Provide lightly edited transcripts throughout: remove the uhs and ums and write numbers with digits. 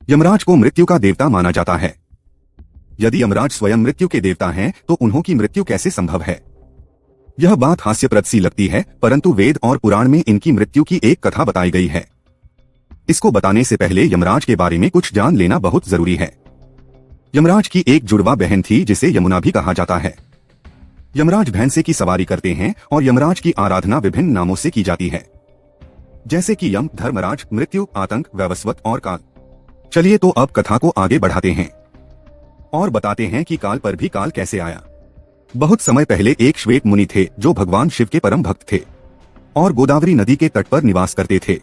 यमराज को मृत्यु का देवता माना जाता है। यदि यमराज स्वयं मृत्यु के देवता हैं, तो उन्हों की मृत्यु कैसे संभव है? यह बात हास्यप्रद सी लगती है, परंतु वेद और पुराण में इनकी मृत्यु की एक कथा बताई गई है। इसको बताने से पहले यमराज के बारे में कुछ जान लेना बहुत जरूरी है। यमराज की एक जुड़वा बहन थी जिसे यमुना भी कहा जाता है। यमराज भैंसे की सवारी करते हैं और यमराज की आराधना विभिन्न नामों से की जाती है, जैसे कि यम, धर्मराज, मृत्यु, आतंक, वैवस्वत और काल। चलिए तो अब कथा को आगे बढ़ाते हैं और बताते हैं कि काल पर भी काल कैसे आया। बहुत समय पहले एक श्वेत मुनि थे जो भगवान शिव के परम भक्त थे और गोदावरी नदी के तट पर निवास करते थे।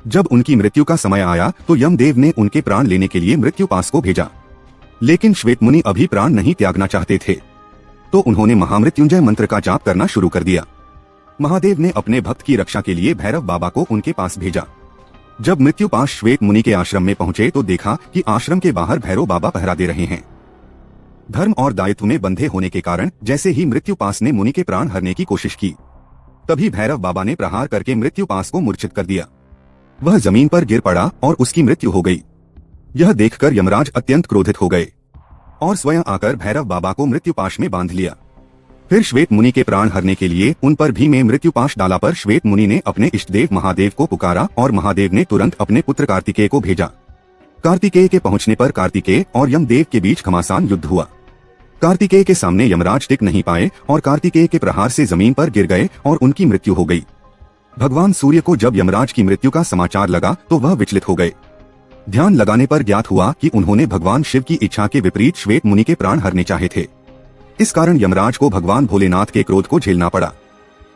जब उनकी मृत्यु का समय आया तो यमदेव ने उनके प्राण लेने के लिए मृत्युपास को भेजा, लेकिन श्वेत मुनि अभी प्राण नहीं त्यागना चाहते थे, तो उन्होंने महामृत्युंजय मंत्र का जाप करना शुरू कर दिया। महादेव ने अपने भक्त की रक्षा के लिए भैरव बाबा को उनके पास भेजा। जब मृत्युपास श्वेत मुनि के आश्रम में पहुंचे तो देखा कि आश्रम के बाहर भैरव बाबा पहरा दे रहे हैं। धर्म और दायित्व में बंधे होने के कारण जैसे ही मृत्युपास ने मुनि के प्राण हरने की कोशिश की, तभी भैरव बाबा ने प्रहार करके मृत्युपास को मूर्छित कर दिया। वह जमीन पर गिर पड़ा और उसकी मृत्यु हो गई। यह देखकर यमराज अत्यंत क्रोधित हो गए और स्वयं आकर भैरव बाबा को मृत्युपाश में बांध लिया। फिर श्वेत मुनि के प्राण हरने के लिए उन पर भी में मृत्युपाश डाला, पर श्वेत मुनि ने अपने इष्टदेव महादेव को पुकारा और महादेव ने तुरंत अपने पुत्र कार्तिकेय को भेजा। कार्तिकेय के पहुंचने पर कार्तिकेय और यमदेव के बीच घमासान युद्ध हुआ। कार्तिकेय के सामने यमराज टिक नहीं पाए और कार्तिकेय के प्रहार से जमीन पर गिर गए और उनकी मृत्यु हो गई। भगवान सूर्य को जब यमराज की मृत्यु का समाचार लगा तो वह विचलित हो गए। ध्यान लगाने पर ज्ञात हुआ कि उन्होंने भगवान शिव की इच्छा के विपरीत श्वेत मुनि के प्राण हरने चाहे थे। इस कारण यमराज को भगवान भोलेनाथ के क्रोध को झेलना पड़ा।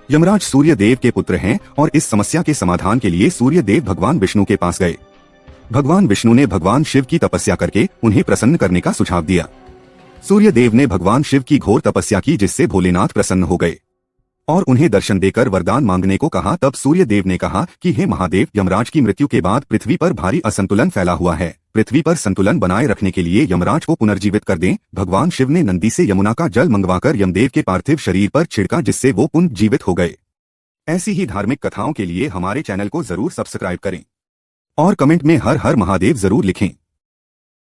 यमराज सूर्य देव के पुत्र हैं और इस समस्या के समाधान के लिए सूर्य देव भगवान विष्णु के पास गए। भगवान विष्णु ने भगवान शिव की तपस्या करके उन्हें प्रसन्न करने का सुझाव दिया। सूर्य देव ने भगवान शिव की घोर तपस्या की, जिससे भोलेनाथ प्रसन्न हो गए और उन्हें दर्शन देकर वरदान मांगने को कहा। तब सूर्य देव ने कहा कि हे महादेव, यमराज की मृत्यु के बाद पृथ्वी पर भारी असंतुलन फैला हुआ है। पृथ्वी पर संतुलन बनाए रखने के लिए यमराज को पुनर्जीवित कर दें। भगवान शिव ने नंदी से यमुना का जल मंगवाकर यमदेव के पार्थिव शरीर पर छिड़का, जिससे वो पुनर्जीवित हो गए। ऐसी ही धार्मिक कथाओं के लिए हमारे चैनल को जरूर सब्सक्राइब करें और कमेंट में हर हर महादेव जरूर लिखें।